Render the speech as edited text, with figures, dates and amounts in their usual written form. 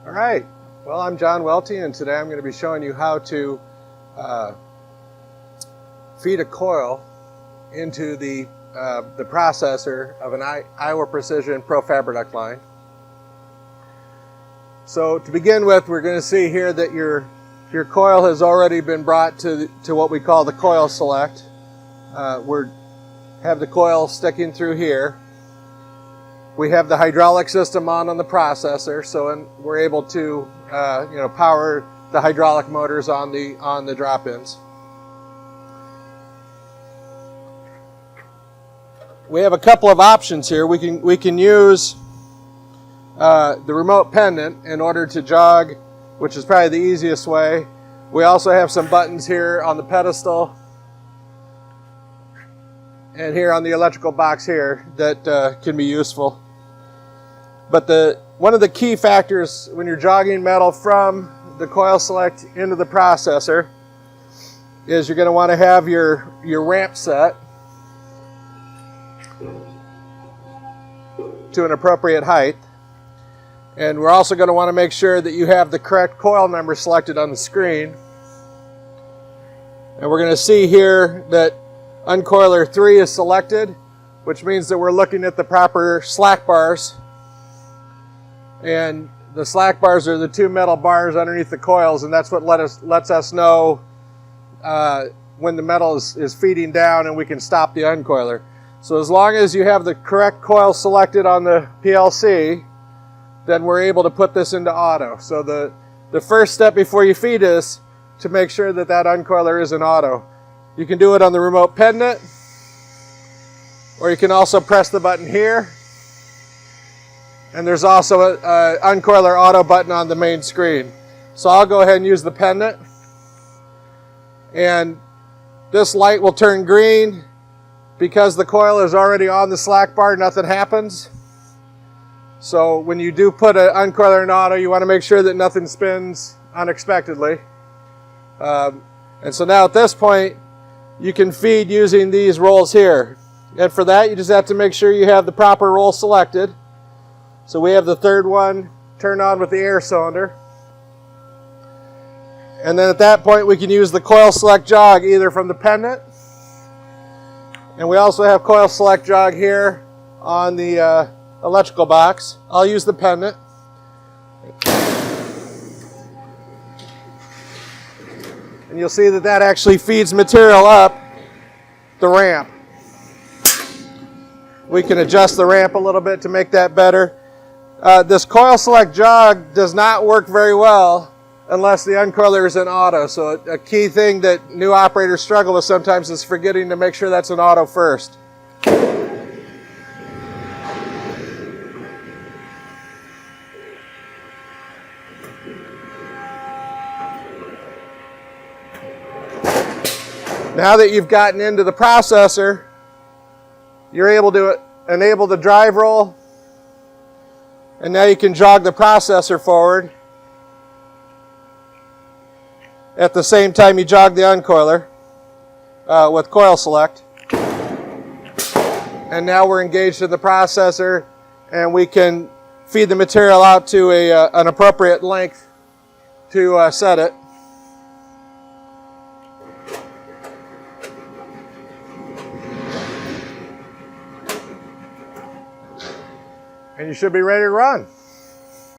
All right, well, I'm John Welty, and today I'm going to be showing you how to feed a coil into the processor of an Iowa Precision Pro Duct line. So to begin with, we're going to see here that your coil has already been brought to what we call the coil select. We have the coil sticking through here. We have the hydraulic system on the processor, so we're able to power the hydraulic motors on the drop-ins. We have a couple of options here. We can use the remote pendant in order to jog, which is probably the easiest way. We also have some buttons here on the pedestal and here on the electrical box here that can be useful. But one of the key factors when you're jogging metal from the coil select into the processor is you're going to want to have your ramp set to an appropriate height. And we're also going to want to make sure that you have the correct coil number selected on the screen. And we're going to see here that uncoiler 3 is selected, which means that we're looking at the proper slack bars. And the slack bars are the two metal bars underneath the coils, and that's what lets us know when the metal is feeding down and we can stop the uncoiler. So as long as you have the correct coil selected on the PLC, then we're able to put this into auto. So the first step before you feed is to make sure that uncoiler is in auto. You can do it on the remote pendant, or you can also press the button here. And there's also an uncoiler auto button on the main screen. So I'll go ahead and use the pendant. And this light will turn green. Because the coil is already on the slack bar, nothing happens. So when you do put an uncoiler in auto, you want to make sure that nothing spins unexpectedly. And so now at this point, you can feed using these rolls here. And for that, you just have to make sure you have the proper roll selected. So we have the third one turned on with the air cylinder. And then at that point, we can use the coil select jog either from the pendant. And we also have coil select jog here on the electrical box. I'll use the pendant. And you'll see that actually feeds material up the ramp. We can adjust the ramp a little bit to make that better. This coil select jog does not work very well unless the uncoiler is in auto. So a key thing that new operators struggle with sometimes is forgetting to make sure that's in auto first. Now that you've gotten into the processor, you're able to enable the drive roll. And now you can jog the processor forward. At the same time you jog the uncoiler with coil select. And now we're engaged in the processor, and we can feed the material out to an appropriate length to set it. And you should be ready to run.